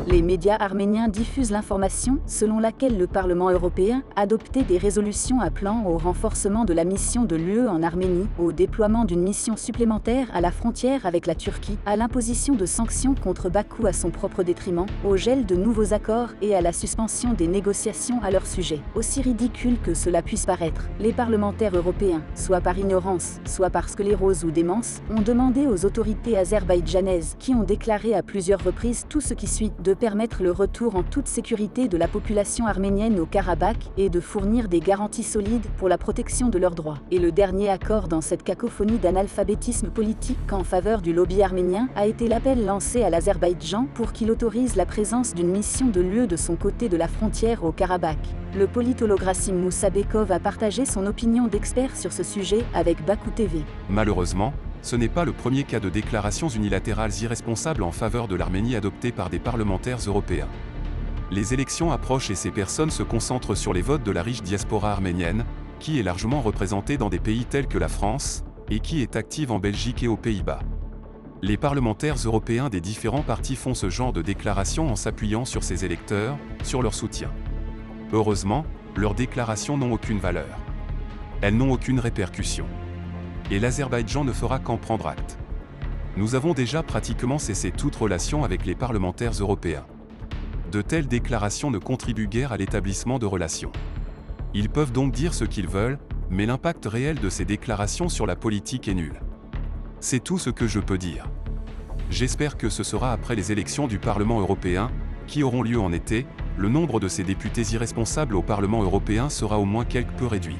Les médias arméniens diffusent l'information selon laquelle le Parlement européen a adopté des résolutions appelant au renforcement de la mission de l'UE en Arménie, au déploiement d'une mission supplémentaire à la frontière avec la Turquie, à l'imposition de sanctions contre Bakou à son propre détriment, au gel de nouveaux accords et à la suspension des négociations à leur sujet. Aussi ridicule que cela puisse paraître, les parlementaires européens, soit par ignorance, soit par sclérose ou démence, ont demandé aux autorités azerbaïdjanaises, qui ont déclaré à plusieurs reprises tout ce qui suit, de permettre le retour en toute sécurité de la population arménienne au Karabakh et de fournir des garanties solides pour la protection de leurs droits. Et le dernier accord dans cette cacophonie d'analphabétisme politique en faveur du lobby arménien a été l'appel lancé à l'Azerbaïdjan pour qu'il autorise la présence d'une mission de l'UE de son côté de la frontière au Karabakh. Le politologue Rassim Moussabekov a partagé son opinion d'expert sur ce sujet avec Bakou TV. Malheureusement, ce n'est pas le premier cas de déclarations unilatérales irresponsables en faveur de l'Arménie adoptées par des parlementaires européens. Les élections approchent et ces personnes se concentrent sur les votes de la riche diaspora arménienne, qui est largement représentée dans des pays tels que la France, et qui est active en Belgique et aux Pays-Bas. Les parlementaires européens des différents partis font ce genre de déclarations en s'appuyant sur ces électeurs, sur leur soutien. Heureusement, leurs déclarations n'ont aucune valeur. Elles n'ont aucune répercussion. Et l'Azerbaïdjan ne fera qu'en prendre acte. Nous avons déjà pratiquement cessé toute relation avec les parlementaires européens. De telles déclarations ne contribuent guère à l'établissement de relations. Ils peuvent donc dire ce qu'ils veulent, mais l'impact réel de ces déclarations sur la politique est nul. C'est tout ce que je peux dire. J'espère que ce sera après les élections du Parlement européen, qui auront lieu en été, le nombre de ces députés irresponsables au Parlement européen sera au moins quelque peu réduit.